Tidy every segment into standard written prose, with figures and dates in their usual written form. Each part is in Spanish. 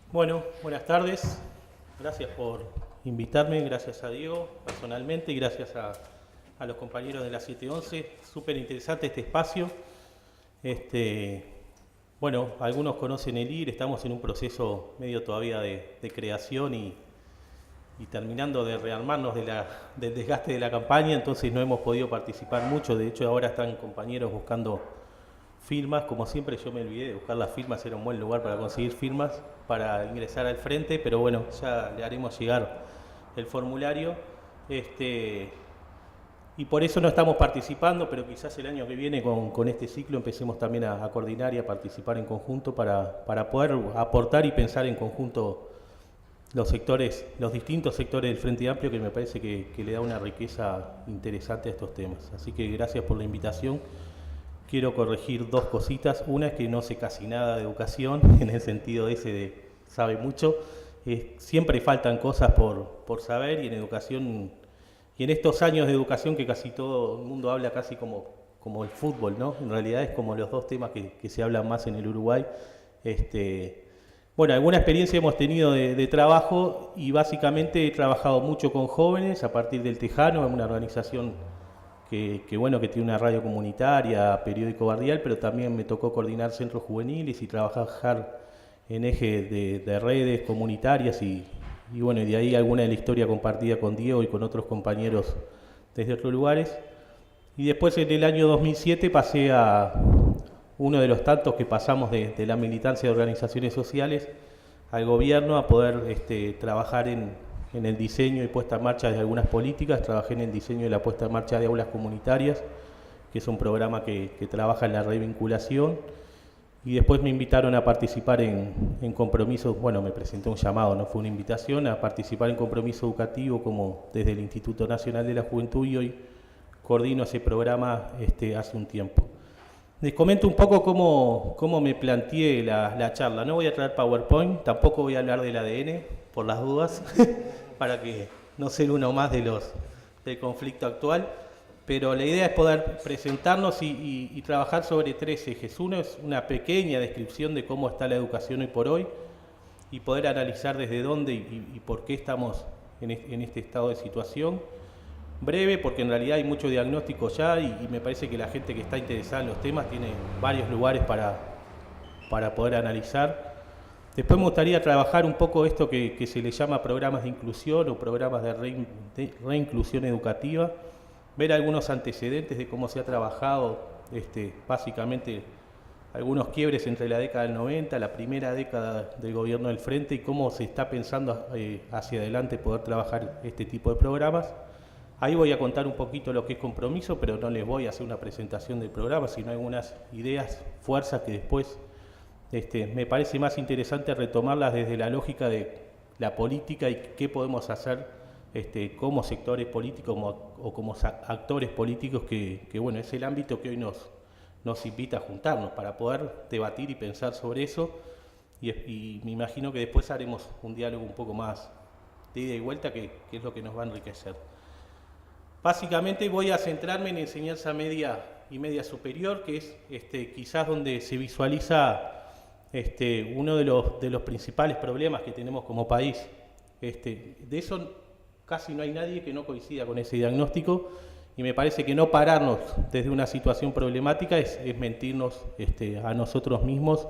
Bueno, buenas tardes. Gracias por invitarme, gracias a Diego personalmente y gracias a los compañeros de la 711. Súper interesante este espacio. Este, bueno, algunos conocen el IR, estamos en un proceso medio todavía de creación y terminando de rearmarnos del desgaste de la campaña, entonces no hemos podido participar mucho. De hecho, ahora están compañeros buscando firmas. Como siempre, yo me olvidé de buscar las firmas, era un buen lugar para conseguir firmas para ingresar al frente, pero bueno, ya le haremos llegar el formulario. Y por eso no estamos participando, pero quizás el año que viene con este ciclo empecemos también a coordinar y a participar en conjunto para poder aportar y pensar en conjunto los sectores, los distintos sectores del Frente Amplio, que me parece que le da una riqueza interesante a estos temas. Así que gracias por la invitación. Quiero corregir dos cositas. Una es que no sé casi nada de educación, en el sentido ese de sabe mucho. Siempre faltan cosas por saber, y en educación, y en estos años de educación que casi todo el mundo habla casi como el fútbol, ¿no? En realidad es como los dos temas que se hablan más en el Uruguay. Bueno, alguna experiencia hemos tenido de trabajo, y básicamente he trabajado mucho con jóvenes a partir del Tejano, una organización que tiene una radio comunitaria, periódico barrial, pero también me tocó coordinar centros juveniles y trabajar en eje de redes comunitarias y de ahí alguna de la historia compartida con Diego y con otros compañeros desde otros lugares. Y después, en el año 2007, pasé a uno de los tantos que pasamos de la militancia de organizaciones sociales al gobierno, a poder trabajar en el diseño y puesta en marcha de algunas políticas. Trabajé en el diseño y la puesta en marcha de aulas comunitarias, que es un programa que trabaja en la revinculación. Y después me invitaron a participar en compromisos. Bueno, me presenté un llamado, no fue una invitación, a participar en compromiso educativo como desde el Instituto Nacional de la Juventud, y hoy coordino ese programa hace un tiempo. Les comento un poco cómo me planteé la charla. No voy a traer PowerPoint, tampoco voy a hablar del ADN, por las dudas, para que no ser uno más del conflicto actual. Pero la idea es poder presentarnos y trabajar sobre tres ejes. Uno es una pequeña descripción de cómo está la educación hoy por hoy, y poder analizar desde dónde y por qué estamos en este estado de situación. Breve, porque en realidad hay mucho diagnóstico ya, y me parece que la gente que está interesada en los temas tiene varios lugares para poder analizar. Después me gustaría trabajar un poco esto que se le llama programas de inclusión o programas de reinclusión educativa, ver algunos antecedentes de cómo se ha trabajado, básicamente algunos quiebres entre la década del 90, la primera década del gobierno del Frente, y cómo se está pensando hacia adelante poder trabajar este tipo de programas. Ahí voy a contar un poquito lo que es compromiso, pero no les voy a hacer una presentación del programa, sino algunas ideas, fuerzas que después me parece más interesante retomarlas desde la lógica de la política y qué podemos hacer como sectores políticos o como actores políticos, que es el ámbito que hoy nos invita a juntarnos para poder debatir y pensar sobre eso, y me imagino que después haremos un diálogo un poco más de ida y vuelta, que es lo que nos va a enriquecer. Básicamente voy a centrarme en enseñanza media y media superior, que es quizás donde se visualiza uno de los principales problemas que tenemos como país. De eso casi no hay nadie que no coincida con ese diagnóstico, y me parece que no pararnos desde una situación problemática es mentirnos a nosotros mismos.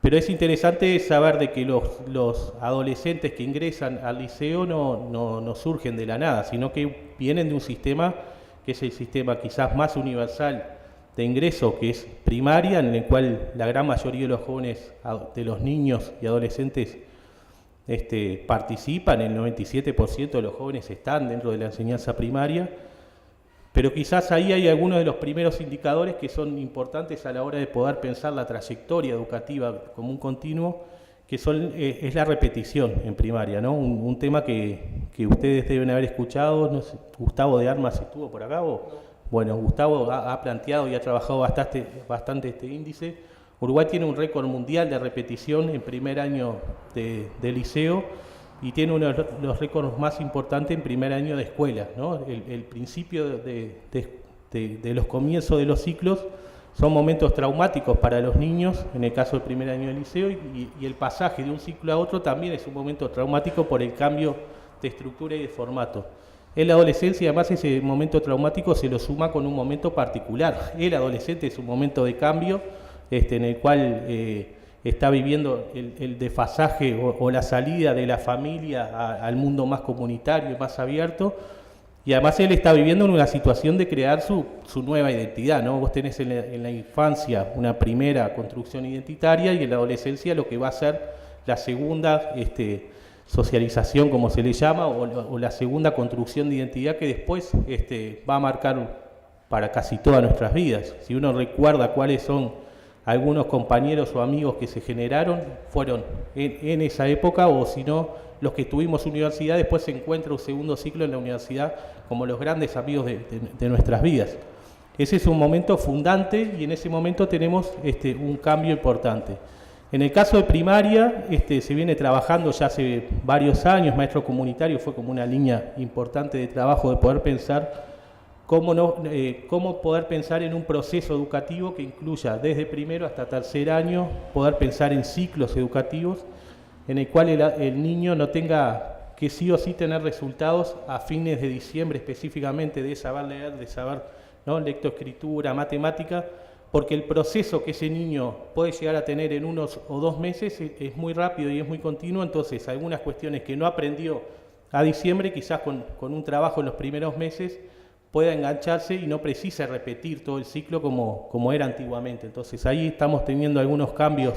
Pero es interesante saber de que los adolescentes que ingresan al liceo no surgen de la nada, sino que vienen de un sistema que es el sistema quizás más universal de ingreso, que es primaria, en el cual la gran mayoría de los jóvenes, de los niños y adolescentes participan. El 97% de los jóvenes están dentro de la enseñanza primaria, pero quizás ahí hay algunos de los primeros indicadores que son importantes a la hora de poder pensar la trayectoria educativa como un continuo, que es la repetición en primaria, ¿no? Un tema que ustedes deben haber escuchado. No sé, Gustavo de Armas estuvo por acá. Bueno, Gustavo ha planteado y ha trabajado bastante este índice. Uruguay tiene un récord mundial de repetición en primer año de liceo, y tiene uno de los récords más importantes en primer año de escuela, ¿no? El principio de los comienzos de los ciclos son momentos traumáticos para los niños, en el caso del primer año del liceo, y el pasaje de un ciclo a otro también es un momento traumático por el cambio de estructura y de formato. En la adolescencia, además, ese momento traumático se lo suma con un momento particular. El adolescente es un momento de cambio en el cual está viviendo el desfasaje o la salida de la familia al mundo más comunitario y más abierto. Y además él está viviendo en una situación de crear su nueva identidad, ¿no? Vos tenés en la infancia una primera construcción identitaria y en la adolescencia lo que va a ser la segunda socialización, como se le llama, o la segunda construcción de identidad que después va a marcar para casi todas nuestras vidas. Si uno recuerda cuáles son algunos compañeros o amigos que se generaron, fueron en esa época, o si no, los que tuvimos universidad, después se encuentra un segundo ciclo en la universidad como los grandes amigos de nuestras vidas. Ese es un momento fundante y en ese momento tenemos un cambio importante. En el caso de primaria, se viene trabajando ya hace varios años, maestro comunitario fue como una línea importante de trabajo de poder pensar cómo poder pensar en un proceso educativo que incluya desde primero hasta tercer año, poder pensar en ciclos educativos en el cual el niño no tenga que sí o sí tener resultados a fines de diciembre específicamente de saber leer, de saber, ¿no?, lectoescritura, matemática, porque el proceso que ese niño puede llegar a tener en 1 o 2 meses es muy rápido y es muy continuo, entonces algunas cuestiones que no aprendió a diciembre, quizás con un trabajo en los primeros meses, pueda engancharse y no precisa repetir todo el ciclo como era antiguamente. Entonces ahí estamos teniendo algunos cambios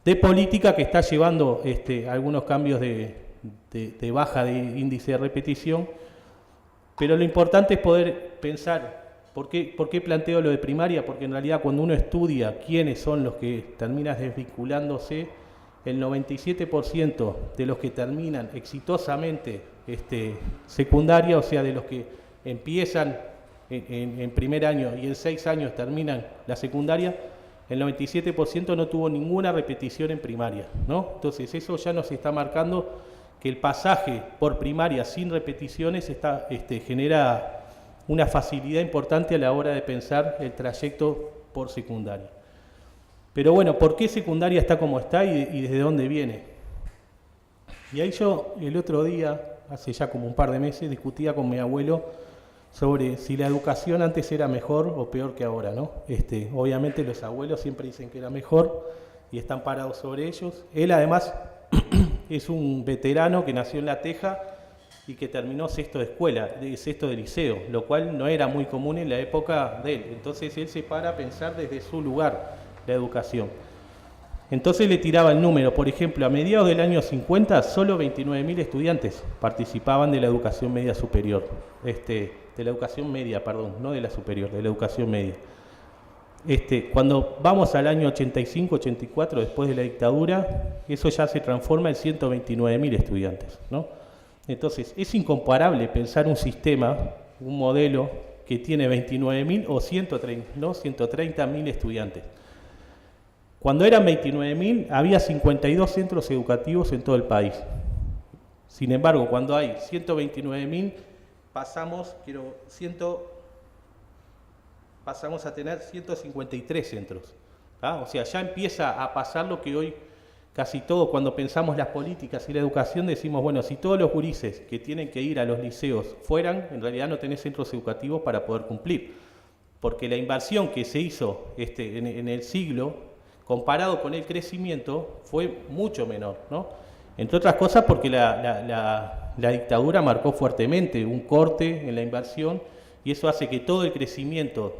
de política que está llevando algunos cambios de baja de índice de repetición, pero lo importante es poder pensar, ¿por qué planteo lo de primaria? Porque en realidad cuando uno estudia quiénes son los que terminan desvinculándose, el 97% de los que terminan exitosamente secundaria, o sea, de los que empiezan en primer año y en 6 años terminan la secundaria, el 97% no tuvo ninguna repetición en primaria, ¿no? Entonces eso ya nos está marcando que el pasaje por primaria sin repeticiones genera una facilidad importante a la hora de pensar el trayecto por secundaria. Pero bueno, ¿por qué secundaria está como está y desde dónde viene? Y ahí yo el otro día, hace ya como un par de meses, discutía con mi abuelo sobre si la educación antes era mejor o peor que ahora, ¿no? Obviamente los abuelos siempre dicen que era mejor y están parados sobre ellos. Él además es un veterano que nació en La Teja y que terminó sexto de liceo, lo cual no era muy común en la época de él. Entonces él se para a pensar desde su lugar la educación. Entonces le tiraba el número, por ejemplo, a mediados del año 50 solo 29.000 estudiantes participaban de la educación media superior, de la educación media, perdón, no de la superior, de la educación media. Cuando vamos al año 85-84, después de la dictadura, eso ya se transforma en 129.000 estudiantes, ¿no? Entonces, es incomparable pensar un sistema, un modelo que tiene 29.000 o 130.000 estudiantes. Cuando eran 29.000, había 52 centros educativos en todo el país. Sin embargo, cuando hay 129.000, pasamos a tener 153 centros. ¿Ah? O sea, ya empieza a pasar lo que hoy casi todo, cuando pensamos las políticas y la educación, decimos, bueno, si todos los gurises que tienen que ir a los liceos fueran, en realidad no tenés centros educativos para poder cumplir. Porque la inversión que se hizo en el siglo, comparado con el crecimiento, fue mucho menor, ¿no? Entre otras cosas porque la dictadura marcó fuertemente un corte en la inversión y eso hace que todo el crecimiento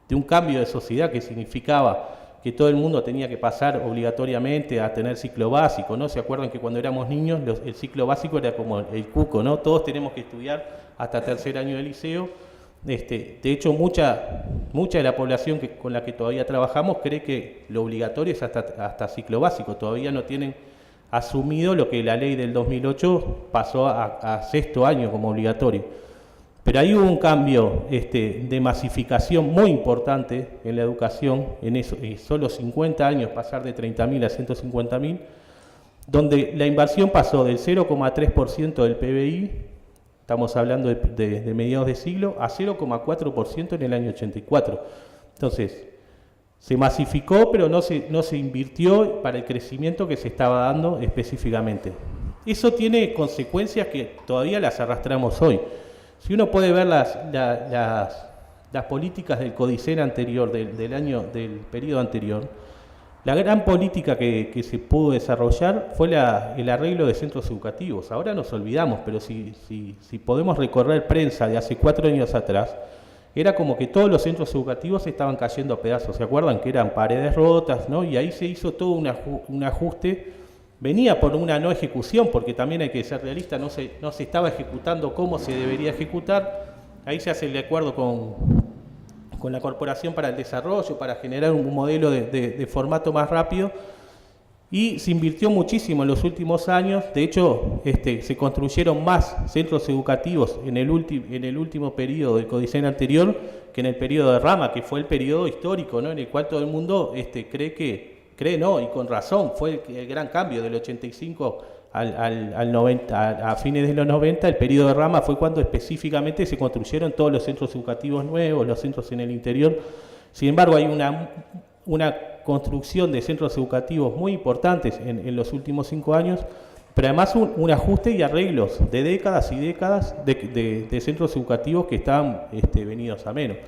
de un cambio de sociedad que significaba que todo el mundo tenía que pasar obligatoriamente a tener ciclo básico, ¿no? ¿Se acuerdan que cuando éramos niños el ciclo básico era como el cuco, ¿no? Todos tenemos que estudiar hasta tercer año de liceo. De hecho, mucha de la población con la que todavía trabajamos cree que lo obligatorio es hasta ciclo básico. Todavía no tienen asumido lo que la ley del 2008 pasó a sexto año como obligatorio. Pero ahí hubo un cambio de masificación muy importante en la educación, en solo 50 años pasar de 30.000 a 150.000, donde la inversión pasó del 0,3% del PBI, estamos hablando de mediados de siglo, a 0,4% en el año 84. Entonces, Se masificó, pero no se invirtió para el crecimiento que se estaba dando específicamente. Eso tiene consecuencias que todavía las arrastramos hoy. Si uno puede ver las políticas del CODICEN anterior, del periodo anterior, la gran política que se pudo desarrollar fue el arreglo de centros educativos. Ahora nos olvidamos, pero si podemos recorrer prensa de hace 4 años atrás, era como que todos los centros educativos estaban cayendo a pedazos. ¿Se acuerdan que eran paredes rotas, ¿no? Y ahí se hizo todo un ajuste. Venía por una no ejecución, porque también hay que ser realista, no se estaba ejecutando como se debería ejecutar. Ahí se hace el acuerdo con la Corporación para el Desarrollo, para generar un modelo de formato más rápido, y se invirtió muchísimo en los últimos años. De hecho, se construyeron más centros educativos en el último periodo del CODICEN anterior que en el periodo de Rama, que fue el periodo histórico, ¿no? En el cual todo el mundo cree no, y con razón, fue el gran cambio del 85 al 90, a fines de los 90. El periodo de Rama fue cuando específicamente se construyeron todos los centros educativos nuevos, los centros en el interior. Sin embargo, hay una construcción de centros educativos muy importantes en los últimos 5 años, pero además un ajuste y arreglos de décadas y décadas de centros educativos que estaban venidos a menos.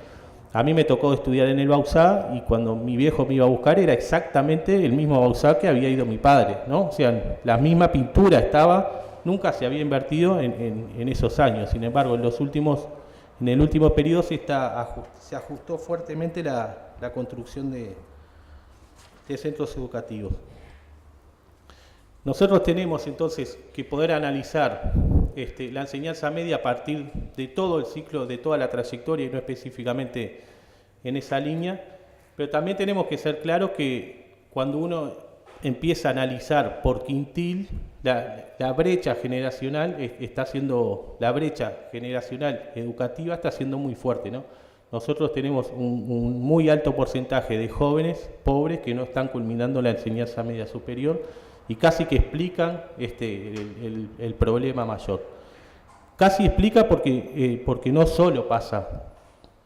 A mí me tocó estudiar en el Bauzá, y cuando mi viejo me iba a buscar era exactamente el mismo Bauzá que había ido mi padre, ¿no? O sea, la misma pintura estaba, nunca se había invertido en esos años. Sin embargo, en el último periodo se ajustó fuertemente la construcción de centros educativos. Nosotros tenemos entonces que poder analizar la enseñanza media a partir de todo el ciclo, de toda la trayectoria, y no específicamente en esa línea, pero también tenemos que ser claros que cuando uno empieza a analizar por quintil, la brecha generacional la brecha generacional educativa está siendo muy fuerte, ¿no? Nosotros tenemos un muy alto porcentaje de jóvenes pobres que no están culminando la enseñanza media superior, y casi que explican el problema mayor. Casi explica porque no solo pasa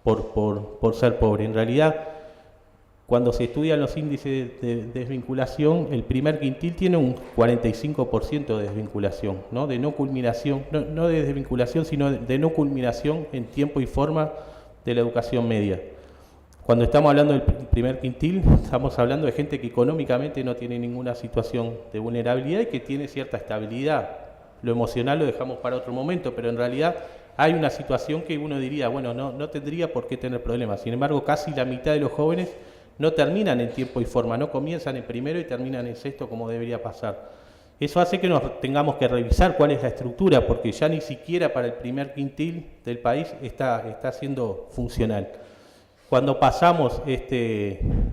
por ser pobre. En realidad, cuando se estudian los índices de desvinculación, el primer quintil tiene un 45% de desvinculación, ¿no? De no culminación, no de desvinculación, sino de no culminación en tiempo y forma de la educación media. Cuando estamos hablando del primer quintil, estamos hablando de gente que económicamente no tiene ninguna situación de vulnerabilidad y que tiene cierta estabilidad. Lo emocional lo dejamos para otro momento, pero en realidad hay una situación que uno diría, bueno, no tendría por qué tener problemas. Sin embargo, casi la mitad de los jóvenes no terminan en tiempo y forma, no comienzan en primero y terminan en sexto como debería pasar. Eso hace que nos tengamos que revisar cuál es la estructura, porque ya ni siquiera para el primer quintil del país está siendo funcional. Cuando pasamos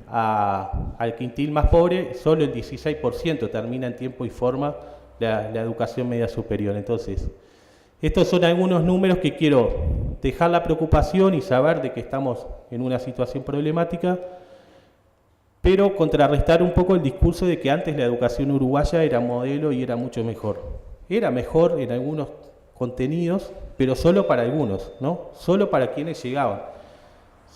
al quintil más pobre, solo el 16% termina en tiempo y forma la educación media superior. Entonces, estos son algunos números que quiero dejar la preocupación y saber de que estamos en una situación problemática, pero contrarrestar un poco el discurso de que antes la educación uruguaya era modelo y era mucho mejor. Era mejor en algunos contenidos, pero solo para algunos, ¿no? Solo para quienes llegaban.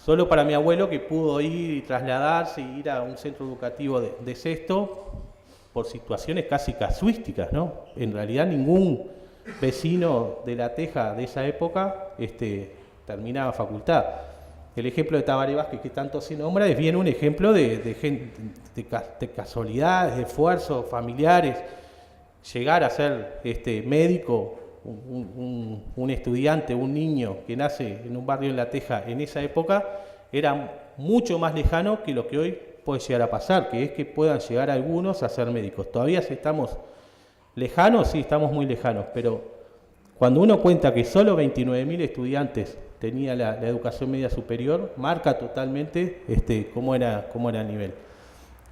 Solo para mi abuelo, que pudo ir y trasladarse y ir a un centro educativo de sexto por situaciones casi casuísticas, ¿no? En realidad ningún vecino de La Teja de esa época terminaba facultad. El ejemplo de Tabaré Vázquez, que tanto se nombra, es bien un ejemplo de casualidades, de esfuerzos familiares. Llegar a ser médico, un estudiante, un niño que nace en un barrio en La Teja en esa época, era mucho más lejano que lo que hoy puede llegar a pasar, que es que puedan llegar algunos a ser médicos. Todavía estamos lejanos, sí, estamos muy lejanos, pero cuando uno cuenta que solo 29.000 estudiantes tenía la educación media superior, marca totalmente cómo era el nivel.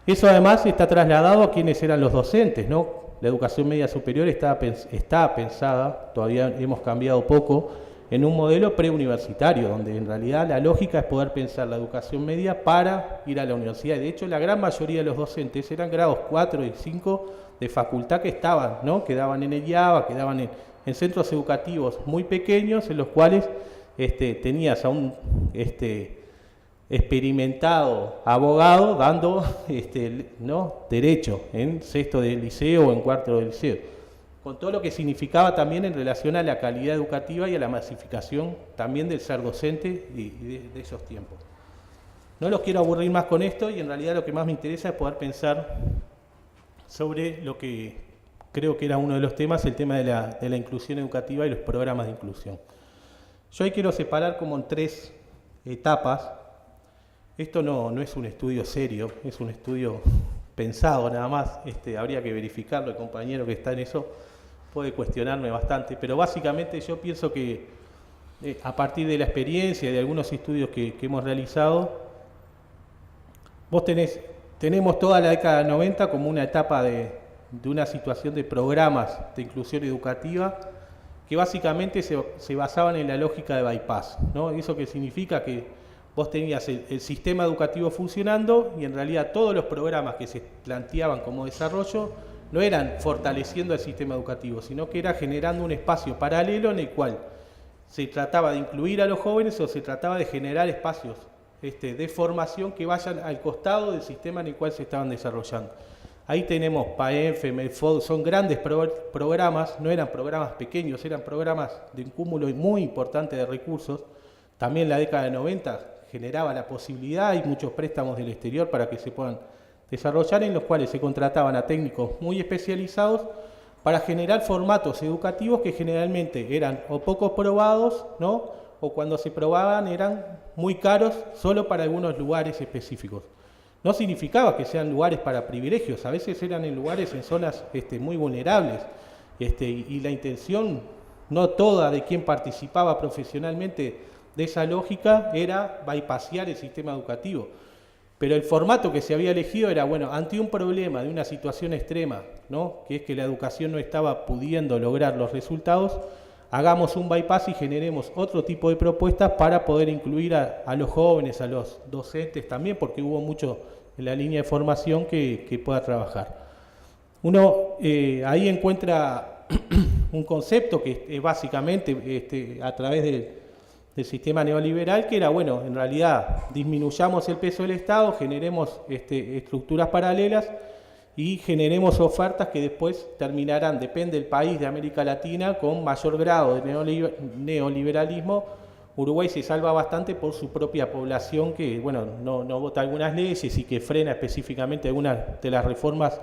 Eso además está trasladado a quienes eran los docentes, ¿no? La educación media superior está pensada, todavía hemos cambiado poco, en un modelo preuniversitario, donde en realidad la lógica es poder pensar la educación media para ir a la universidad. De hecho, la gran mayoría de los docentes eran grados 4 y 5 de facultad que estaban, ¿no? Que daban en el IABA, que daban en centros educativos muy pequeños, en los cuales tenías a experimentado abogado dando ¿no? derecho en sexto del liceo o en cuarto del liceo, con todo lo que significaba también en relación a la calidad educativa y a la masificación también del ser docente y de esos tiempos. No los quiero aburrir más con esto y en realidad lo que más me interesa es poder pensar sobre lo que creo que era uno de los temas, el tema de la inclusión educativa y los programas de inclusión. Yo ahí quiero separar como en 3 etapas. Esto no es un estudio serio, es un estudio pensado nada más, habría que verificarlo, el compañero que está en eso puede cuestionarme bastante, pero básicamente yo pienso que a partir de la experiencia y de algunos estudios que hemos realizado, tenemos toda la década del 90 como una etapa de una situación de programas de inclusión educativa que básicamente se basaban en la lógica de bypass, ¿no? Eso que significa que vos tenías el sistema educativo funcionando y en realidad todos los programas que se planteaban como desarrollo no eran fortaleciendo el sistema educativo, sino que era generando un espacio paralelo en el cual se trataba de incluir a los jóvenes o se trataba de generar espacios de formación que vayan al costado del sistema en el cual se estaban desarrollando. Ahí tenemos PAEF, MEFOD, son grandes programas, no eran programas pequeños, eran programas de un cúmulo muy importante de recursos. También la década de 90 generaba la posibilidad y muchos préstamos del exterior para que se puedan desarrollar, en los cuales se contrataban a técnicos muy especializados para generar formatos educativos que generalmente eran o poco probados, ¿no? O cuando se probaban eran muy caros solo para algunos lugares específicos. No significaba que sean lugares para privilegios, a veces eran en lugares en zonas muy vulnerables, y la intención no toda de quien participaba profesionalmente de esa lógica era bypassear el sistema educativo. Pero el formato que se había elegido era, bueno, ante un problema de una situación extrema, ¿no? Que es que la educación no estaba pudiendo lograr los resultados, hagamos un bypass y generemos otro tipo de propuestas para poder incluir a los jóvenes, a los docentes también, porque hubo mucho en la línea de formación que pueda trabajar. Uno ahí encuentra un concepto que es básicamente a través del sistema neoliberal, que era, bueno, en realidad disminuyamos el peso del Estado, generemos estructuras paralelas y generemos ofertas que después terminarán, depende del país de América Latina, con mayor grado de neoliberalismo. Uruguay se salva bastante por su propia población que, bueno, no vota algunas leyes y que frena específicamente algunas de las reformas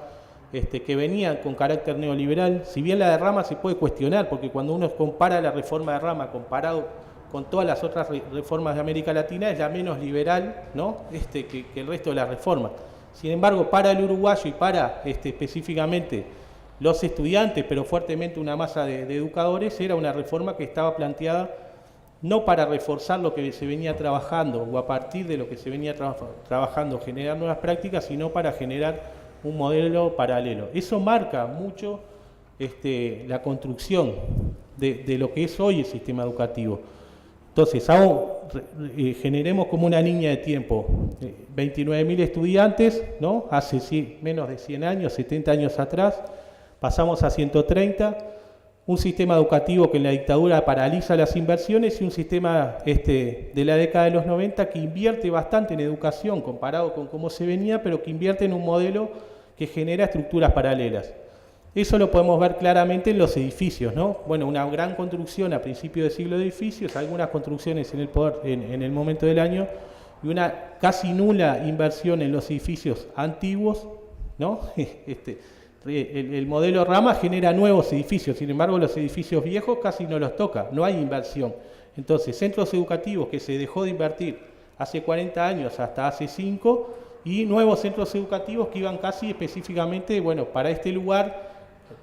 que venían con carácter neoliberal. Si bien la de Rama se puede cuestionar, porque cuando uno compara la reforma de Rama comparado con todas las otras reformas de América Latina, es la menos liberal, ¿no? que el resto de las reformas. Sin embargo, para el uruguayo y para específicamente los estudiantes, pero fuertemente una masa de educadores, era una reforma que estaba planteada no para reforzar lo que se venía trabajando o a partir de lo que se venía trabajando generar nuevas prácticas, sino para generar un modelo paralelo. Eso marca mucho la construcción de lo que es hoy el sistema educativo. Entonces, generemos como una línea de tiempo, 29.000 estudiantes, ¿no? Hace menos de 100 años, 70 años atrás, pasamos a 130, un sistema educativo que en la dictadura paraliza las inversiones y un sistema de la década de los 90 que invierte bastante en educación comparado con cómo se venía, pero que invierte en un modelo que genera estructuras paralelas. Eso lo podemos ver claramente en los edificios, ¿no? Bueno, una gran construcción a principios de siglo de edificios, algunas construcciones en el momento del año y una casi nula inversión en los edificios antiguos, ¿no? El modelo Rama genera nuevos edificios, sin embargo los edificios viejos casi no los toca, no hay inversión. Entonces, centros educativos que se dejó de invertir hace 40 años hasta hace 5 y nuevos centros educativos que iban casi específicamente, bueno, para este lugar,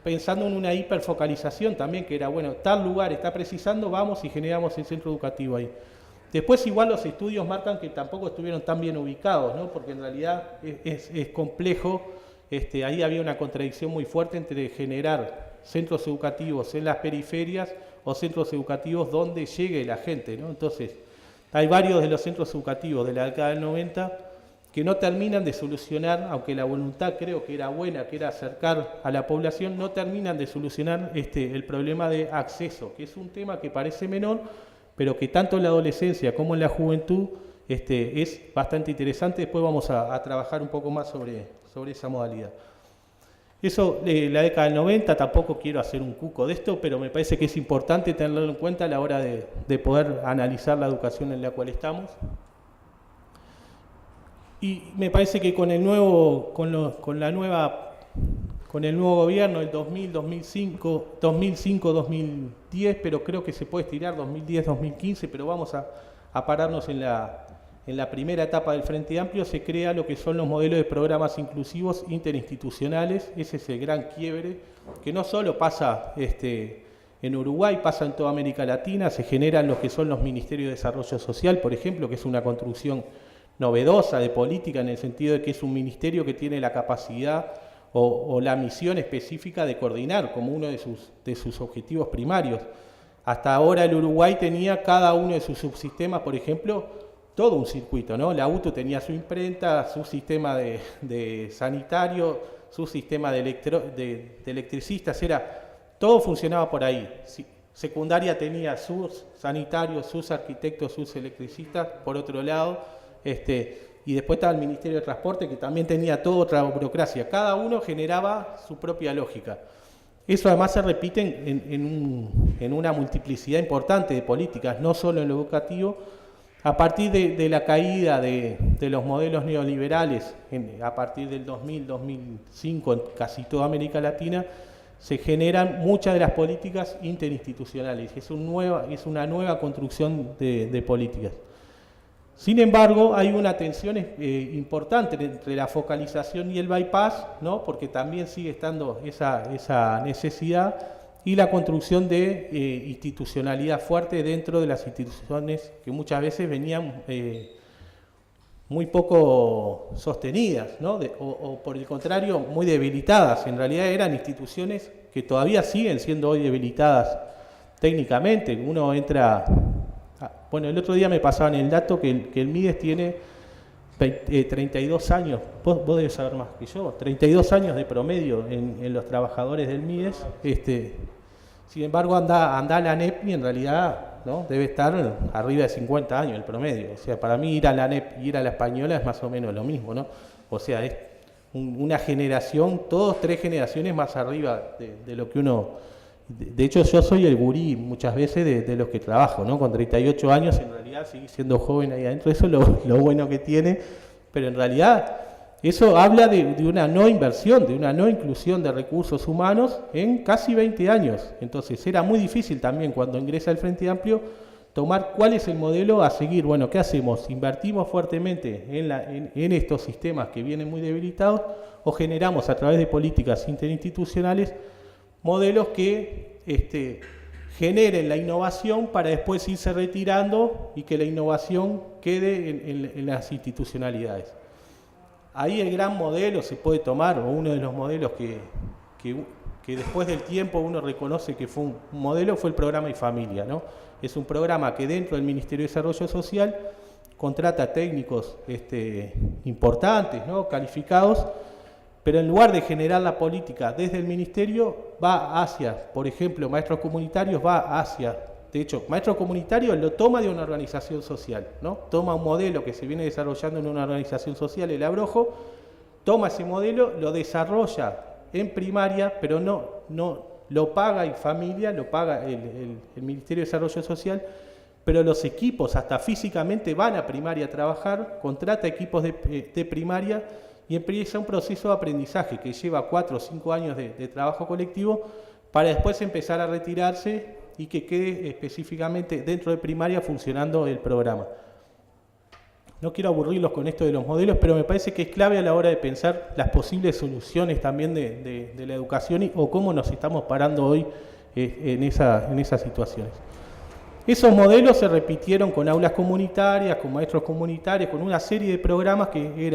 pensando en una hiperfocalización también, que era, bueno, tal lugar está precisando, vamos y generamos el centro educativo ahí. Después igual los estudios marcan que tampoco estuvieron tan bien ubicados, ¿no? Porque en realidad es complejo, ahí había una contradicción muy fuerte entre generar centros educativos en las periferias o centros educativos donde llegue la gente, ¿no? Entonces, hay varios de los centros educativos de la década del 90 que no terminan de solucionar, aunque la voluntad creo que era buena, que era acercar a la población, no terminan de solucionar el problema de acceso, que es un tema que parece menor, pero que tanto en la adolescencia como en la juventud es bastante interesante. Después vamos a trabajar un poco más sobre esa modalidad. Eso, la década del 90, tampoco quiero hacer un cuco de esto, pero me parece que es importante tenerlo en cuenta a la hora de poder analizar la educación en la cual estamos. Y me parece que con el nuevo gobierno, el 2000, 2005, 2010, pero creo que se puede estirar 2010, 2015, pero vamos a pararnos en la primera etapa del Frente Amplio. Se crea lo que son los modelos de programas inclusivos interinstitucionales. Ese es el gran quiebre, que no solo pasa en Uruguay, pasa en toda América Latina. Se generan lo que son los Ministerios de Desarrollo Social, por ejemplo, que es una construcción novedosa de política, en el sentido de que es un ministerio que tiene la capacidad o la misión específica de coordinar como uno de sus objetivos primarios. Hasta ahora el Uruguay tenía cada uno de sus subsistemas, por ejemplo, todo un circuito, ¿no? La UTU tenía su imprenta, su sistema de sanitario, su sistema de electricistas, todo funcionaba por ahí. Secundaria tenía sus sanitarios, sus arquitectos, sus electricistas, por otro lado. Y después estaba el Ministerio de Transporte, que también tenía toda otra burocracia. Cada uno generaba su propia lógica. Eso además se repite en una multiplicidad importante de políticas, no solo en lo educativo. A partir de la caída de los modelos neoliberales, a partir del 2000, 2005, en casi toda América Latina, se generan muchas de las políticas interinstitucionales. Es una nueva construcción de políticas. Sin embargo, hay una tensión importante entre la focalización y el bypass, ¿no? Porque también sigue estando esa necesidad, y la construcción de institucionalidad fuerte dentro de las instituciones que muchas veces venían muy poco sostenidas, ¿no? O por el contrario, muy debilitadas. En realidad eran instituciones que todavía siguen siendo hoy debilitadas técnicamente. Uno entra... Bueno, el otro día me pasaban el dato que el MIDES tiene 32 años, vos debes saber más que yo, 32 años de promedio en los trabajadores del MIDES. Sin embargo, anda la ANEP y en realidad, ¿no?, debe estar arriba de 50 años el promedio. O sea, para mí ir a la ANEP y ir a la española es más o menos lo mismo, ¿no? O sea, es una generación, 3 generaciones más arriba de lo que uno... De hecho, yo soy el gurí muchas veces de los que trabajo, ¿no? Con 38 años, en realidad sigue siendo joven ahí adentro. Eso es lo bueno que tiene, pero en realidad eso habla de una no inversión, de una no inclusión de recursos humanos en casi 20 años. Entonces era muy difícil también, cuando ingresa el Frente Amplio, tomar cuál es el modelo a seguir. Bueno, ¿qué hacemos? ¿Invertimos fuertemente en estos sistemas que vienen muy debilitados, o generamos a través de políticas interinstitucionales modelos que generen la innovación para después irse retirando y que la innovación quede en las institucionalidades? Ahí el gran modelo se puede tomar, o uno de los modelos que después del tiempo uno reconoce que fue un modelo, fue el programa Y Familia, ¿no? Es un programa que dentro del Ministerio de Desarrollo Social contrata técnicos importantes, ¿no?, calificados, pero en lugar de generar la política desde el ministerio, va hacia, por ejemplo, maestros comunitarios, de hecho, maestros comunitarios lo toma de una organización social, ¿no? Toma un modelo que se viene desarrollando en una organización social, el Abrojo, toma ese modelo, lo desarrolla en primaria, pero no lo paga Y Familia, lo paga el Ministerio de Desarrollo Social, pero los equipos hasta físicamente van a primaria a trabajar, contrata equipos de primaria, y empieza un proceso de aprendizaje que lleva 4 o 5 años de trabajo colectivo, para después empezar a retirarse y que quede específicamente dentro de primaria funcionando el programa. No quiero aburrirlos con esto de los modelos, pero me parece que es clave a la hora de pensar las posibles soluciones también de la educación o cómo nos estamos parando hoy en esas situaciones. Esos modelos se repitieron con aulas comunitarias, con maestros comunitarios, con una serie de programas que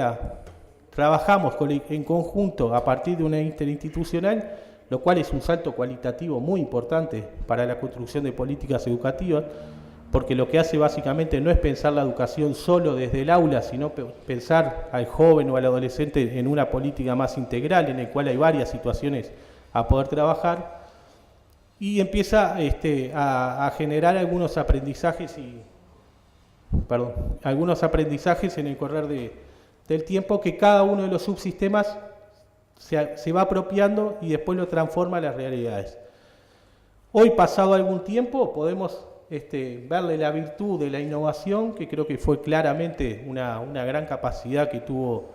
trabajamos en conjunto a partir de una interinstitucional, lo cual es un salto cualitativo muy importante para la construcción de políticas educativas, porque lo que hace básicamente no es pensar la educación solo desde el aula, sino pensar al joven o al adolescente en una política más integral, en la cual hay varias situaciones a poder trabajar, y empieza a generar algunos aprendizajes algunos aprendizajes en el correr del tiempo que cada uno de los subsistemas se va apropiando y después lo transforma a las realidades. Hoy, pasado algún tiempo, podemos verle la virtud de la innovación, que creo que fue claramente una gran capacidad que tuvo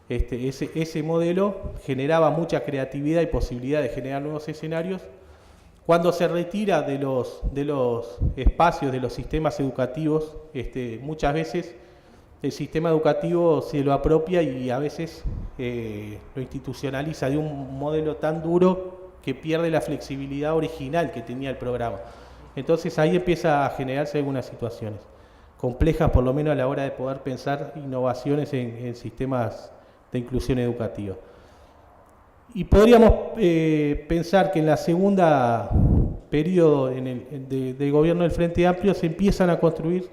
ese modelo, generaba mucha creatividad y posibilidad de generar nuevos escenarios. Cuando se retira de los espacios, de los sistemas educativos, muchas veces el sistema educativo se lo apropia y a veces lo institucionaliza de un modelo tan duro que pierde la flexibilidad original que tenía el programa. Entonces ahí empieza a generarse algunas situaciones complejas, por lo menos a la hora de poder pensar innovaciones en sistemas de inclusión educativa. Y podríamos pensar que en la segunda periodo del gobierno del Frente Amplio se empiezan a construir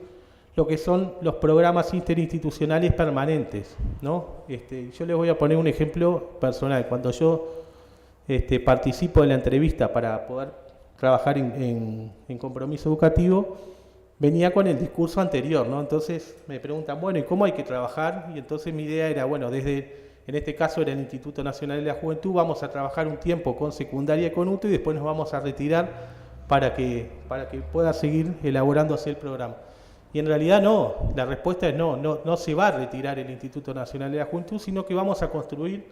lo que son los programas interinstitucionales permanentes, ¿no? Yo les voy a poner un ejemplo personal. Cuando yo participo de la entrevista para poder trabajar en compromiso educativo, venía con el discurso anterior, ¿no? Entonces me preguntan, bueno, ¿y cómo hay que trabajar? Y entonces mi idea era, bueno, en este caso era el Instituto Nacional de la Juventud, vamos a trabajar un tiempo con secundaria y con UTE y después nos vamos a retirar para que pueda seguir elaborándose el programa. Y en realidad no, la respuesta es no se va a retirar el Instituto Nacional de la Juventud, sino que vamos a construir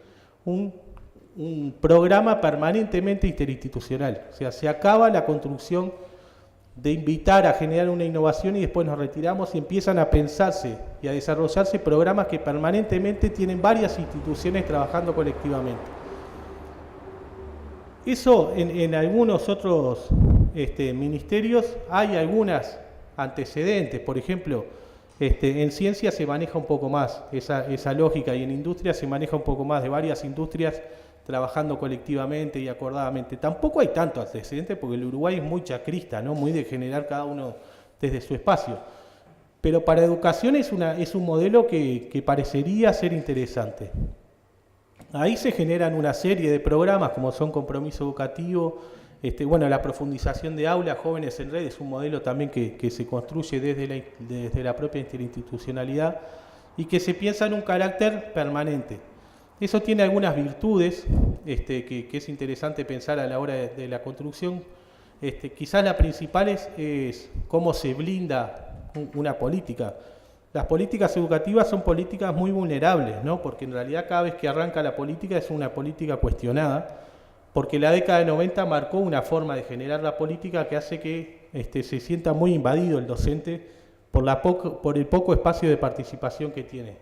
un programa permanentemente interinstitucional. O sea, se acaba la construcción de invitar a generar una innovación y después nos retiramos y empiezan a pensarse y a desarrollarse programas que permanentemente tienen varias instituciones trabajando colectivamente. Eso en algunos otros ministerios hay algunas antecedentes, por ejemplo, en ciencia se maneja un poco más esa lógica y en industria se maneja un poco más de varias industrias trabajando colectivamente y acordadamente. Tampoco hay tanto antecedente porque el Uruguay es muy chacrista, ¿no? Muy de generar cada uno desde su espacio. Pero para educación es un modelo que parecería ser interesante. Ahí se generan una serie de programas como son compromiso educativo, la profundización de aulas, jóvenes en red, es un modelo también que se construye desde la propia interinstitucionalidad y que se piensa en un carácter permanente. Eso tiene algunas virtudes que es interesante pensar a la hora de la construcción. Quizás la principal es cómo se blinda una política. Las políticas educativas son políticas muy vulnerables, ¿no? Porque en realidad cada vez que arranca la política es una política cuestionada, porque la década de 90 marcó una forma de generar la política que hace que se sienta muy invadido el docente por el poco espacio de participación que tiene.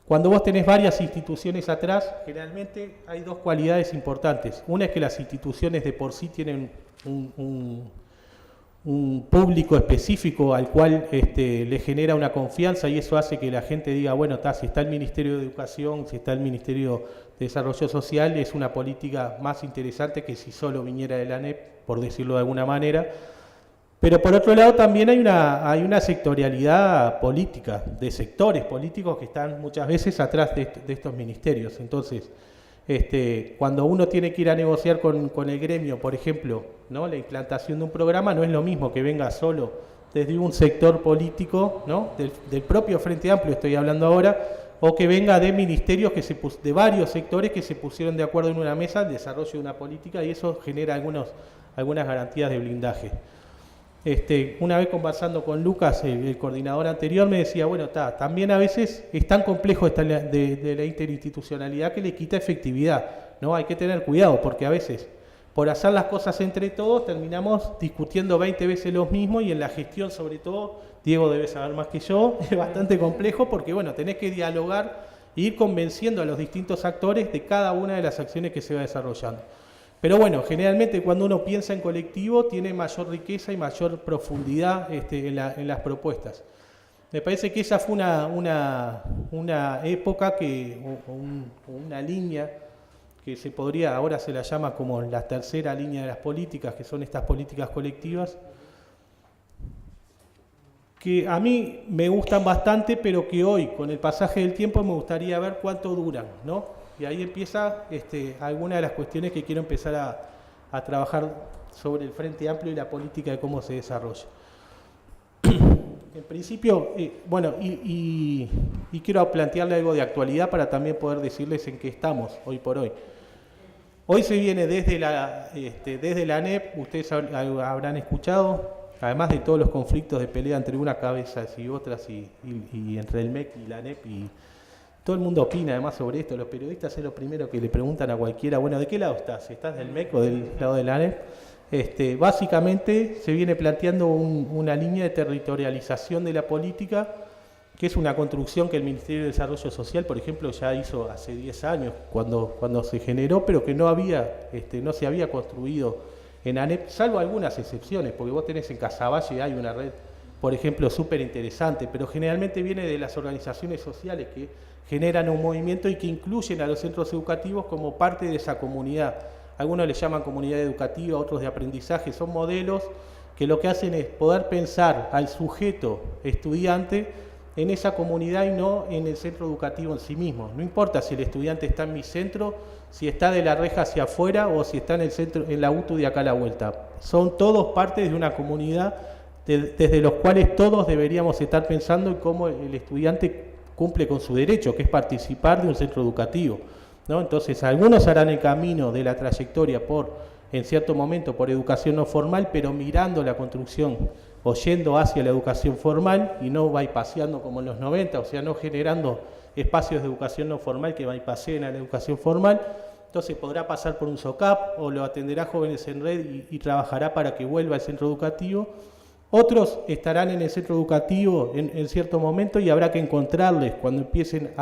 Cuando vos tenés varias instituciones atrás, generalmente hay dos cualidades importantes. Una es que las instituciones de por sí tienen un público específico al cual le genera una confianza y eso hace que la gente diga, bueno, si está el Ministerio de Educación, si está el Ministerio de Desarrollo Social, es una política más interesante que si solo viniera de la ANEP, por decirlo de alguna manera. Pero por otro lado también hay una sectorialidad política, de sectores políticos que están muchas veces atrás de estos ministerios. Entonces, cuando uno tiene que ir a negociar con el gremio, por ejemplo, ¿no? La implantación de un programa no es lo mismo que venga solo desde un sector político, ¿no? del propio Frente Amplio estoy hablando ahora, o que venga de ministerios de varios sectores que se pusieron de acuerdo en una mesa al desarrollo de una política y eso genera algunas garantías de blindaje. Una vez conversando con Lucas, el coordinador anterior, me decía, bueno, también a veces es tan complejo de la interinstitucionalidad que le quita efectividad, ¿no? Hay que tener cuidado porque a veces por hacer las cosas entre todos terminamos discutiendo 20 veces lo mismo y en la gestión sobre todo, Diego debe saber más que yo, es bastante complejo porque bueno, tenés que dialogar e ir convenciendo a los distintos actores de cada una de las acciones que se va desarrollando. Pero bueno, generalmente cuando uno piensa en colectivo tiene mayor riqueza y mayor profundidad en las propuestas. Me parece que esa fue una época una línea que ahora se la llama como la tercera línea de las políticas, que son estas políticas colectivas, que a mí me gustan bastante, pero que hoy, con el pasaje del tiempo, me gustaría ver cuánto duran, ¿no? Y ahí empieza alguna de las cuestiones que quiero empezar a trabajar sobre el Frente Amplio y la política de cómo se desarrolla. En principio, bueno, y quiero plantearle algo de actualidad para también poder decirles en qué estamos hoy por hoy. Hoy se viene desde la ANEP, ustedes habrán escuchado, además de todos los conflictos de pelea entre unas cabezas y otras, y entre el MEC y la ANEP, y todo el mundo opina además sobre esto. Los periodistas es lo primero que le preguntan a cualquiera, bueno, ¿de qué lado estás? ¿Estás del MEC o del lado de la ANEP? Básicamente se viene planteando una línea de territorialización de la política, que es una construcción que el Ministerio de Desarrollo Social, por ejemplo, ya hizo hace 10 años, cuando se generó, pero que no se había construido en ANEP, salvo algunas excepciones, porque vos tenés en Casaballe, hay una red, por ejemplo, súper interesante, pero generalmente viene de las organizaciones sociales que generan un movimiento y que incluyen a los centros educativos como parte de esa comunidad. Algunos le llaman comunidad educativa, otros de aprendizaje, son modelos que lo que hacen es poder pensar al sujeto estudiante en esa comunidad y no en el centro educativo en sí mismo. No importa si el estudiante está en mi centro, si está de la reja hacia afuera o si está en el centro, en la UTU de acá a la vuelta. Son todos partes de una comunidad desde los cuales todos deberíamos estar pensando en cómo el estudiante cumple con su derecho, que es participar de un centro educativo, ¿no? Entonces, algunos harán el camino de la trayectoria en cierto momento, por educación no formal, pero mirando la construcción o yendo hacia la educación formal y no bypaseando como en los 90, o sea, no generando espacios de educación no formal que bypaseen a la educación formal. Entonces podrá pasar por un SOCAP o lo atenderá Jóvenes en Red y trabajará para que vuelva al centro educativo. Otros estarán en el centro educativo en cierto momento y habrá que encontrarles cuando empiecen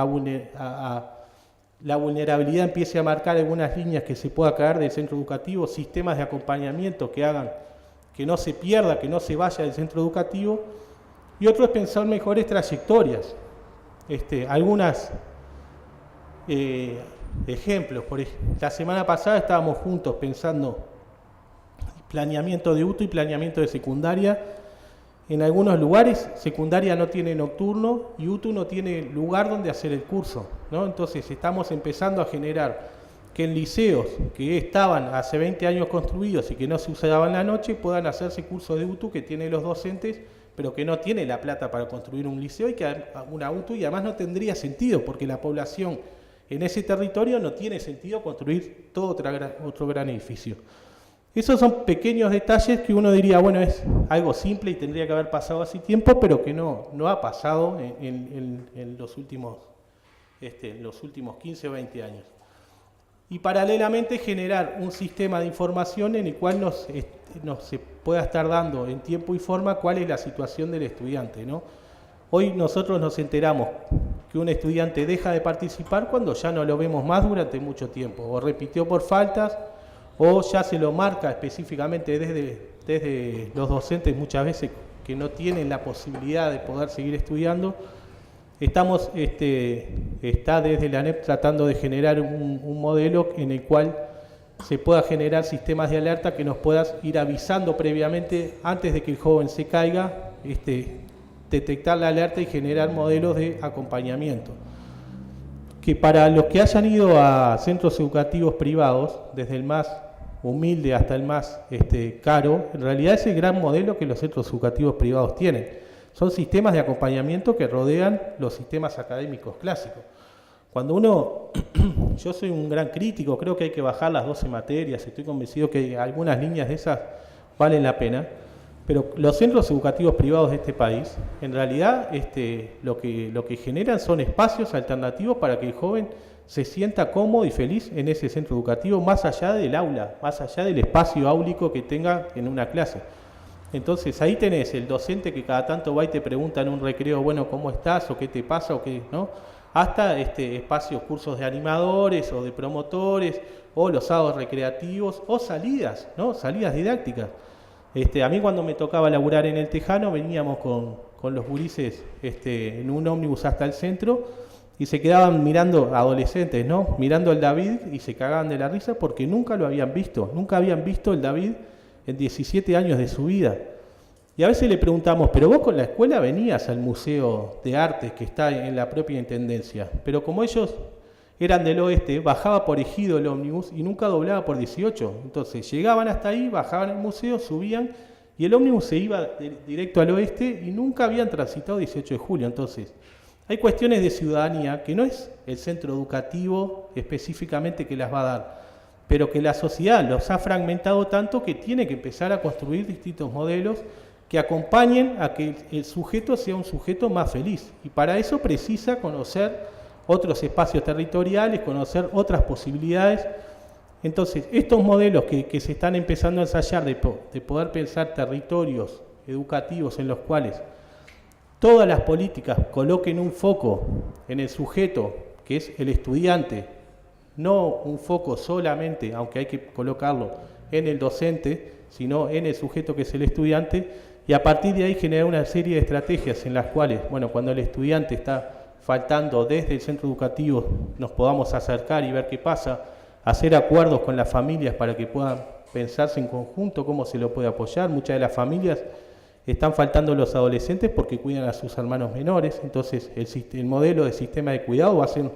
la vulnerabilidad empiece a marcar algunas líneas que se pueda caer del centro educativo, sistemas de acompañamiento que hagan que no se pierda, que no se vaya del centro educativo, y otro es pensar mejores trayectorias. Algunos ejemplos, la semana pasada estábamos juntos pensando planeamiento de UTU y planeamiento de secundaria. En algunos lugares secundaria no tiene nocturno y UTU no tiene lugar donde hacer el curso, ¿no? Entonces estamos empezando a generar que en liceos que estaban hace 20 años construidos y que no se usaban la noche puedan hacerse cursos de UTU que tienen los docentes, pero que no tiene la plata para construir un liceo y que una UTU, y además no tendría sentido porque la población en ese territorio no tiene sentido construir todo otro gran edificio. Esos son pequeños detalles que uno diría, bueno, es algo simple y tendría que haber pasado hace tiempo, pero que no ha pasado en los últimos 15 o 20 años. Y paralelamente generar un sistema de información en el cual nos se pueda estar dando en tiempo y forma cuál es la situación del estudiante, ¿no? Hoy nosotros nos enteramos que un estudiante deja de participar cuando ya no lo vemos más durante mucho tiempo, o repitió por faltas, o ya se lo marca específicamente desde los docentes muchas veces que no tienen la posibilidad de poder seguir estudiando. Está desde la ANEP tratando de generar un modelo en el cual se pueda generar sistemas de alerta que nos puedan ir avisando previamente antes de que el joven se caiga, detectar la alerta y generar modelos de acompañamiento. Que para los que hayan ido a centros educativos privados, desde el más humilde hasta el más caro, en realidad es el gran modelo que los centros educativos privados tienen. Son sistemas de acompañamiento que rodean los sistemas académicos clásicos. Yo soy un gran crítico, creo que hay que bajar las 12 materias, estoy convencido que algunas líneas de esas valen la pena, pero los centros educativos privados de este país, en realidad lo que generan son espacios alternativos para que el joven se sienta cómodo y feliz en ese centro educativo, más allá del aula, más allá del espacio áulico que tenga en una clase. Entonces ahí tenés el docente que cada tanto va y te pregunta en un recreo, bueno, ¿cómo estás? O ¿qué te pasa? O qué, ¿no? Hasta espacios, cursos de animadores o de promotores, o los sábados recreativos, o salidas, ¿no? Salidas didácticas. A mí cuando me tocaba laburar en el Tejano, veníamos con los gurises en un ómnibus hasta el centro y se quedaban mirando, adolescentes, ¿no? Mirando al David y se cagaban de la risa porque nunca lo habían visto, nunca habían visto el David en 17 años de su vida. Y a veces le preguntamos, pero vos con la escuela venías al Museo de Arte que está en la propia Intendencia, pero como ellos eran del oeste, bajaba por Ejido el ómnibus y nunca doblaba por 18. Entonces llegaban hasta ahí, bajaban al museo, subían y el ómnibus se iba directo al oeste y nunca habían transitado 18 de julio. Entonces, hay cuestiones de ciudadanía que no es el centro educativo específicamente que las va a dar, pero que la sociedad los ha fragmentado tanto que tiene que empezar a construir distintos modelos que acompañen a que el sujeto sea un sujeto más feliz. Y para eso precisa conocer otros espacios territoriales, conocer otras posibilidades. Entonces, estos modelos que se están empezando a ensayar de poder pensar territorios educativos en los cuales todas las políticas coloquen un foco en el sujeto, que es el estudiante, no un foco solamente, aunque hay que colocarlo en el docente, sino en el sujeto que es el estudiante, y a partir de ahí generar una serie de estrategias en las cuales, bueno, cuando el estudiante está faltando desde el centro educativo, nos podamos acercar y ver qué pasa, hacer acuerdos con las familias para que puedan pensarse en conjunto cómo se lo puede apoyar. Muchas de las familias están faltando los adolescentes porque cuidan a sus hermanos menores, entonces el modelo de sistema de cuidado va a ser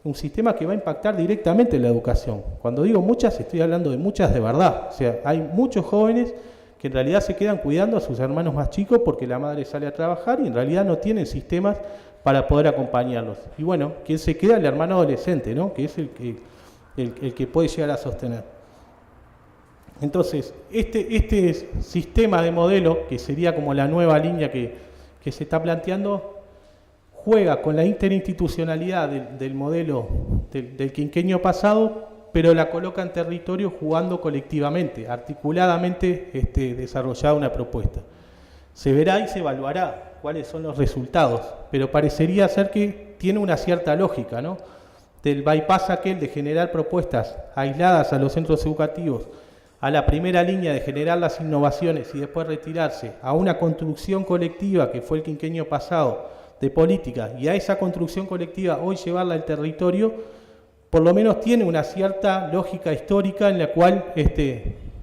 un sistema que va a impactar directamente en la educación. Cuando digo muchas, estoy hablando de muchas de verdad. O sea, hay muchos jóvenes que en realidad se quedan cuidando a sus hermanos más chicos porque la madre sale a trabajar y en realidad no tienen sistemas para poder acompañarlos. Y bueno, ¿quién se queda? El hermano adolescente, ¿no? Que es el que puede llegar a sostener. Entonces, este sistema de modelo, que sería como la nueva línea que se está planteando, juega con la interinstitucionalidad del modelo del quinquenio pasado, pero la coloca en territorio jugando colectivamente, articuladamente desarrollada una propuesta. Se verá y se evaluará cuáles son los resultados, pero parecería ser que tiene una cierta lógica, ¿no? Del bypass aquel de generar propuestas aisladas a los centros educativos, a la primera línea de generar las innovaciones y después retirarse, a una construcción colectiva que fue el quinquenio pasado de política, y a esa construcción colectiva hoy llevarla al territorio, por lo menos tiene una cierta lógica histórica en la cual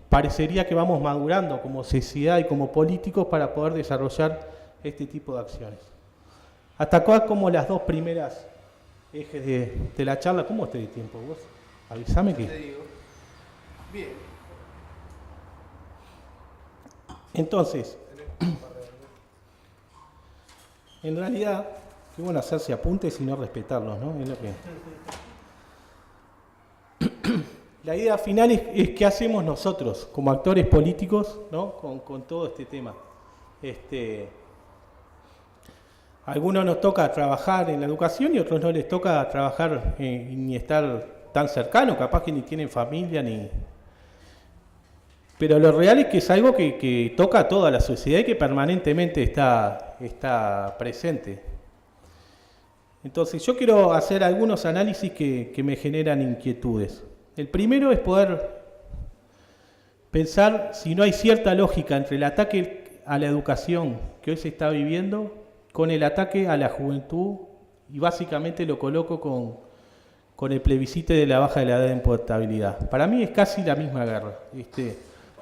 parecería que vamos madurando como sociedad y como políticos para poder desarrollar este tipo de acciones. Hasta acá como las dos primeras ejes de la charla. ¿Cómo esté de tiempo vos? Avísame que... Te digo. Bien. Entonces, en realidad, qué bueno hacerse apuntes y no respetarlos, ¿no? Es lo que... La idea final es qué hacemos nosotros como actores políticos, ¿no? con todo este tema. A algunos nos toca trabajar en la educación y a otros no les toca trabajar ni estar tan cercano, capaz que ni tienen familia ni... Pero lo real es que es algo que toca a toda la sociedad y que permanentemente está presente. Entonces yo quiero hacer algunos análisis que me generan inquietudes. El primero es poder pensar si no hay cierta lógica entre el ataque a la educación que hoy se está viviendo con el ataque a la juventud, y básicamente lo coloco con el plebiscito de la baja de la edad de imputabilidad. Para mí es casi la misma guerra.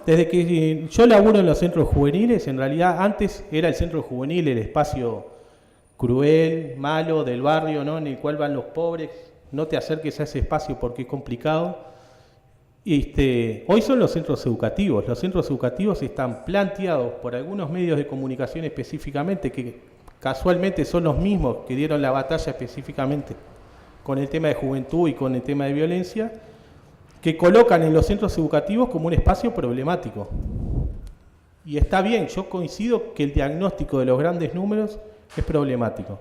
Desde que yo laburo en los centros juveniles, en realidad antes era el centro juvenil el espacio cruel, malo del barrio, ¿no? En el cual van los pobres. No te acerques a ese espacio porque es complicado. Hoy son los centros educativos. Los centros educativos están planteados por algunos medios de comunicación específicamente, que casualmente son los mismos que dieron la batalla específicamente con el tema de juventud y con el tema de violencia, que colocan en los centros educativos como un espacio problemático. Y está bien, yo coincido que el diagnóstico de los grandes números es problemático.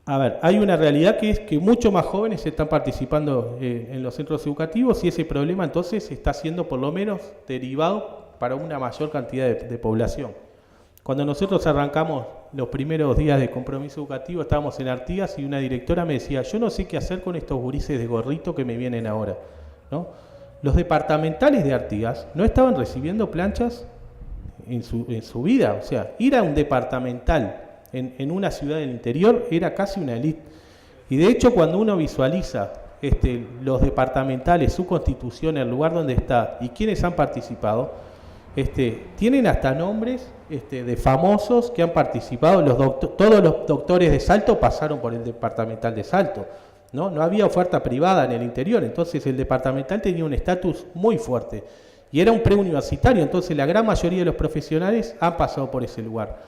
A ver, hay una realidad que es que muchos más jóvenes están participando en los centros educativos y ese problema entonces está siendo por lo menos derivado para una mayor cantidad de población. Cuando nosotros arrancamos los primeros días de compromiso educativo, estábamos en Artigas y una directora me decía, yo no sé qué hacer con estos gurises de gorrito que me vienen ahora, ¿no? Los departamentales de Artigas no estaban recibiendo planchas en su vida, o sea, ir a un departamental en una ciudad del interior era casi una élite. Y de hecho cuando uno visualiza los departamentales, su constitución, el lugar donde está y quienes han participado, tienen hasta nombres de famosos que han participado. Todos los doctores de Salto pasaron por el departamental de Salto, ¿no? No había oferta privada en el interior, entonces el departamental tenía un estatus muy fuerte. y era un preuniversitario, entonces la gran mayoría de los profesionales han pasado por ese lugar.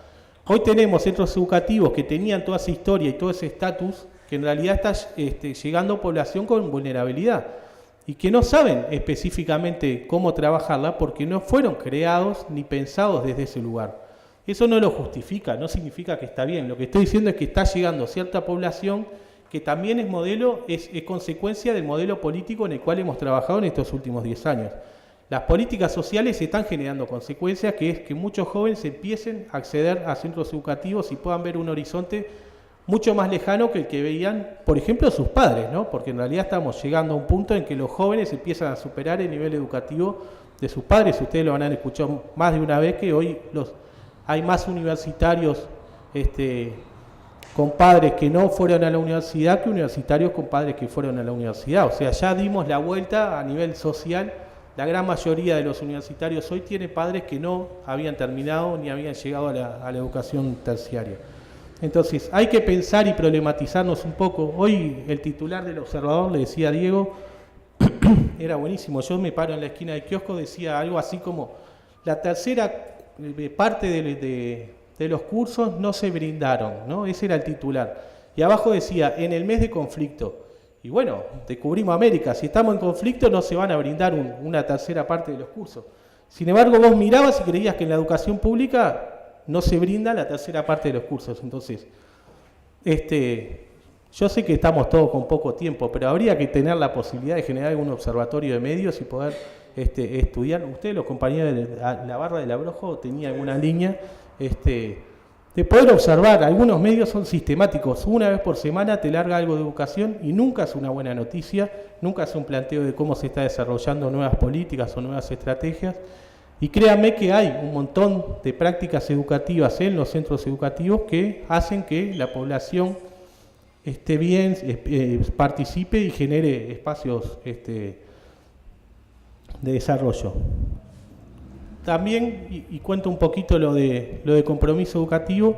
Hoy tenemos centros educativos que tenían toda esa historia y todo ese estatus, que en realidad está llegando población con vulnerabilidad y que no saben específicamente cómo trabajarla porque no fueron creados ni pensados desde ese lugar. Eso no lo justifica, no significa que está bien. Lo que estoy diciendo es que está llegando cierta población que también es consecuencia del modelo político en el cual hemos trabajado en estos últimos 10 años. Las políticas sociales están generando consecuencias, que es que muchos jóvenes empiecen a acceder a centros educativos y puedan ver un horizonte mucho más lejano que el que veían, por ejemplo, sus padres, ¿no? Porque en realidad estamos llegando a un punto en que los jóvenes empiezan a superar el nivel educativo de sus padres. Ustedes lo van a haber escuchado más de una vez, que hoy hay más universitarios con padres que no fueron a la universidad que universitarios con padres que fueron a la universidad. O sea, ya dimos la vuelta a nivel social. La gran mayoría de los universitarios hoy tiene padres que no habían terminado ni habían llegado a la educación terciaria. Entonces, hay que pensar y problematizarnos un poco. Hoy el titular del Observador, le decía a Diego, era buenísimo. Yo me paro en la esquina del kiosco, decía algo así como: la tercera parte de los cursos no se brindaron, ¿no? Ese era el titular. Y abajo decía: en el mes de conflicto. Y bueno, descubrimos América. Si estamos en conflicto no se van a brindar una tercera parte de los cursos. Sin embargo, vos mirabas y creías que en la educación pública no se brinda la tercera parte de los cursos. Entonces, yo sé que estamos todos con poco tiempo, pero habría que tener la posibilidad de generar algún observatorio de medios y poder estudiar. Ustedes, los compañeros de la barra del Abrojo, tenían alguna línea de poder observar. Algunos medios son sistemáticos. Una vez por semana te larga algo de educación y nunca es una buena noticia, nunca es un planteo de cómo se está desarrollando nuevas políticas o nuevas estrategias. Y créanme que hay un montón de prácticas educativas en los centros educativos que hacen que la población esté bien, participe y genere espacios de desarrollo. También, y cuento un poquito lo de compromiso educativo,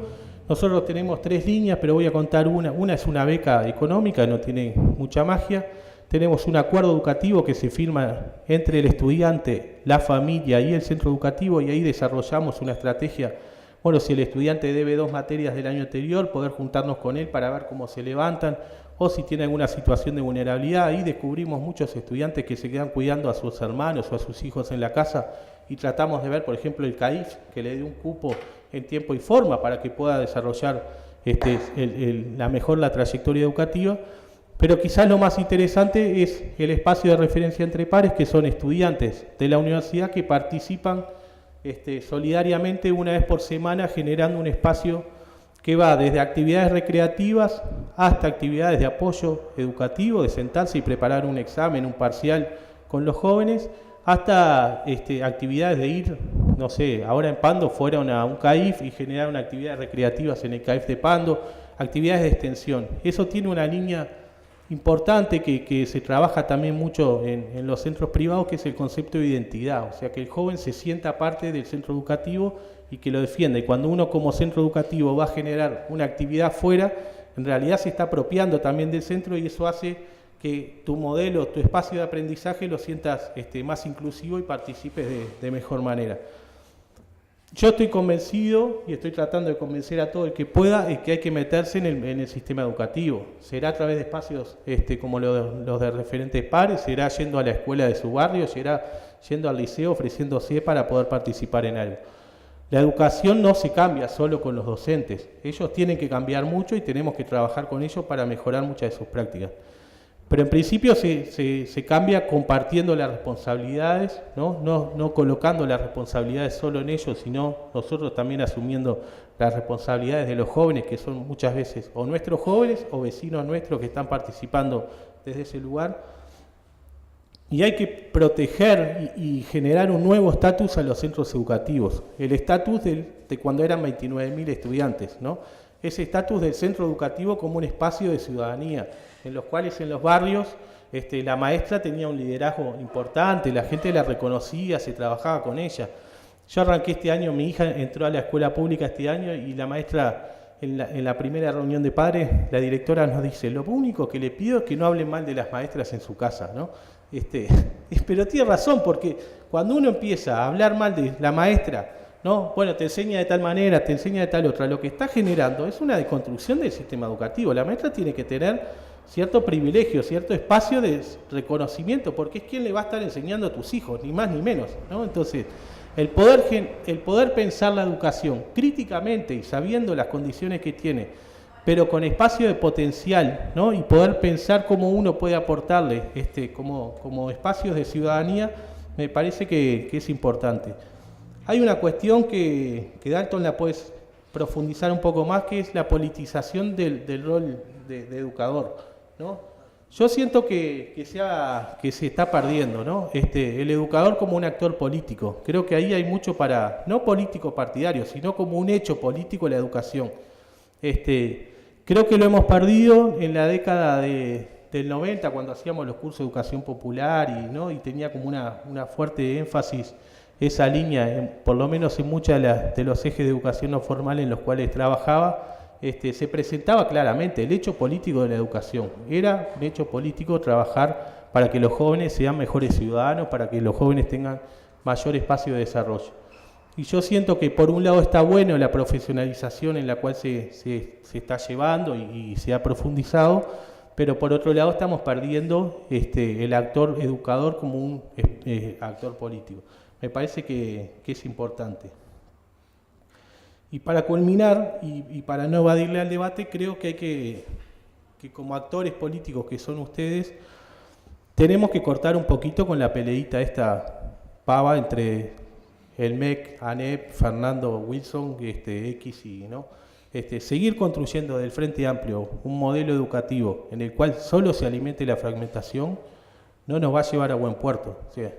nosotros tenemos 3 líneas, pero voy a contar una. Una es una beca económica, no tiene mucha magia. Tenemos un acuerdo educativo que se firma entre el estudiante, la familia y el centro educativo, y ahí desarrollamos una estrategia. Bueno, si el estudiante debe 2 materias del año anterior, poder juntarnos con él para ver cómo se levantan, o si tiene alguna situación de vulnerabilidad. Ahí descubrimos muchos estudiantes que se quedan cuidando a sus hermanos o a sus hijos en la casa, y tratamos de ver, por ejemplo, el CAIF, que le dé un cupo en tiempo y forma para que pueda desarrollar la trayectoria educativa. Pero quizás lo más interesante es el espacio de referencia entre pares, que son estudiantes de la universidad que participan solidariamente una vez por semana, generando un espacio que va desde actividades recreativas hasta actividades de apoyo educativo, de sentarse y preparar un examen, un parcial con los jóvenes, hasta actividades de ir, no sé, ahora en Pando fueron a un CAIF y generaron actividades recreativas en el CAIF de Pando, actividades de extensión. Eso tiene una línea importante que se trabaja también mucho en los centros privados, que es el concepto de identidad, o sea, que el joven se sienta parte del centro educativo y que lo defienda. Y cuando uno como centro educativo va a generar una actividad fuera, en realidad se está apropiando también del centro, y eso hace que tu modelo, tu espacio de aprendizaje lo sientas más inclusivo y participes de mejor manera. Yo estoy convencido, y estoy tratando de convencer a todo el que pueda, es que hay que meterse en el sistema educativo. Será a través de espacios como los de referentes pares, será yendo a la escuela de su barrio, será yendo al liceo, ofreciéndose para poder participar en algo. La educación no se cambia solo con los docentes. Ellos tienen que cambiar mucho y tenemos que trabajar con ellos para mejorar muchas de sus prácticas. Pero en principio se cambia compartiendo las responsabilidades, no colocando las responsabilidades solo en ellos, sino nosotros también asumiendo las responsabilidades de los jóvenes, que son muchas veces o nuestros jóvenes o vecinos nuestros que están participando desde ese lugar. Y hay que proteger y generar un nuevo estatus a los centros educativos. El estatus de cuando eran 29.000 estudiantes, ¿no? Ese estatus del centro educativo como un espacio de ciudadanía, en los cuales en los barrios la maestra tenía un liderazgo importante, la gente la reconocía, se trabajaba con ella. Yo arranqué este año, mi hija entró a la escuela pública este año, y la maestra, en la primera reunión de padres, la directora nos dice: lo único que le pido es que no hablen mal de las maestras en su casa, ¿no? Pero tiene razón, porque cuando uno empieza a hablar mal de la maestra, ¿no? Bueno, te enseña de tal manera, te enseña de tal otra, lo que está generando es una deconstrucción del sistema educativo. La maestra tiene que tener cierto privilegio, cierto espacio de reconocimiento, porque es quien le va a estar enseñando a tus hijos, ni más ni menos, ¿no? Entonces, el poder pensar la educación críticamente y sabiendo las condiciones que tiene, pero con espacio de potencial, ¿no? Y poder pensar cómo uno puede aportarle como espacios de ciudadanía, me parece que es importante. Hay una cuestión que Dalton la puedes profundizar un poco más, que es la politización del rol de educador, ¿no? Yo siento que se está perdiendo, ¿no? El educador como un actor político. Creo que ahí hay mucho no político partidario, sino como un hecho político la educación. Creo que lo hemos perdido en la década del 90, cuando hacíamos los cursos de educación popular y tenía como una fuerte énfasis esa línea, por lo menos en muchos de los ejes de educación no formal en los cuales trabajaba, se presentaba claramente el hecho político de la educación. Era un hecho político trabajar para que los jóvenes sean mejores ciudadanos, para que los jóvenes tengan mayor espacio de desarrollo. Y yo siento que por un lado está bueno la profesionalización en la cual se está llevando y se ha profundizado, pero por otro lado estamos perdiendo el actor educador como un actor político. Me parece que es importante. Y para culminar, y para no evadirle al debate, creo que hay que como actores políticos que son ustedes, tenemos que cortar un poquito con la peleita esta pava entre el MEC, ANEP, Fernando Wilson, X y no. Seguir construyendo del Frente Amplio un modelo educativo en el cual solo se alimente la fragmentación no nos va a llevar a buen puerto. O sea,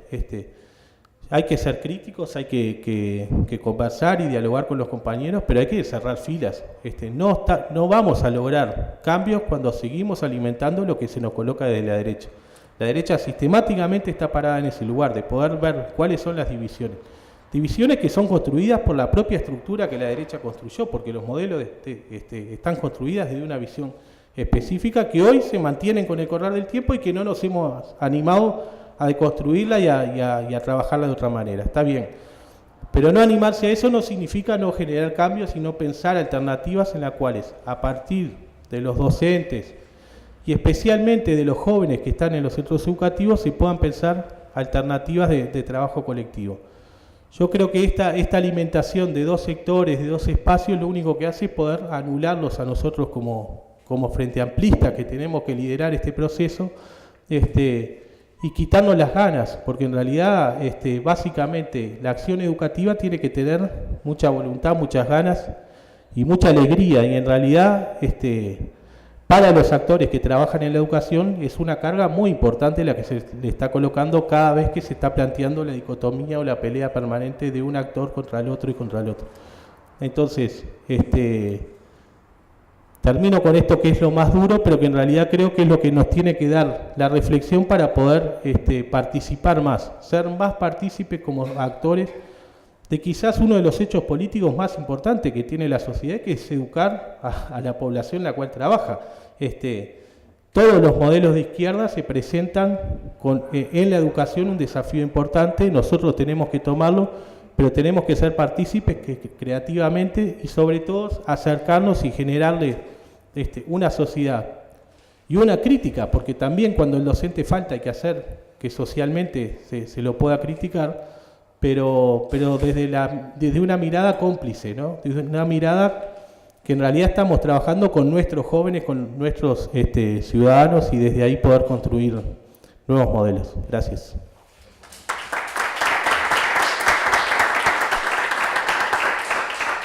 hay que ser críticos, hay que conversar y dialogar con los compañeros, pero hay que cerrar filas. No vamos a lograr cambios cuando seguimos alimentando lo que se nos coloca desde la derecha. La derecha sistemáticamente está parada en ese lugar de poder ver cuáles son las divisiones. Divisiones que son construidas por la propia estructura que la derecha construyó, porque los modelos están construidas desde una visión específica que hoy se mantienen con el correr del tiempo y que no nos hemos animado a deconstruirla y a trabajarla de otra manera. Está bien, pero no animarse a eso no significa no generar cambios, sino pensar alternativas en las cuales, a partir de los docentes y especialmente de los jóvenes que están en los centros educativos, se puedan pensar alternativas de trabajo colectivo. Yo creo que esta alimentación de dos sectores, de dos espacios, lo único que hace es poder anularlos a nosotros como Frente Amplista, que tenemos que liderar este proceso, y quitarnos las ganas, porque en realidad básicamente la acción educativa tiene que tener mucha voluntad, muchas ganas y mucha alegría, y en realidad para los actores que trabajan en la educación es una carga muy importante la que se le está colocando cada vez que se está planteando la dicotomía o la pelea permanente de un actor contra el otro y contra el otro. Entonces, termino con esto que es lo más duro, pero que en realidad creo que es lo que nos tiene que dar la reflexión para poder participar más, ser más partícipes como actores de quizás uno de los hechos políticos más importantes que tiene la sociedad, que es educar a la población en la cual trabaja. Todos los modelos de izquierda se presentan en la educación un desafío importante, nosotros tenemos que tomarlo, pero tenemos que ser partícipes creativamente y sobre todo acercarnos y generarle una sociedad y una crítica, porque también cuando el docente falta hay que hacer que socialmente se lo pueda criticar, pero desde una mirada cómplice, ¿no? Desde una mirada que en realidad estamos trabajando con nuestros jóvenes, con nuestros ciudadanos, y desde ahí poder construir nuevos modelos. Gracias.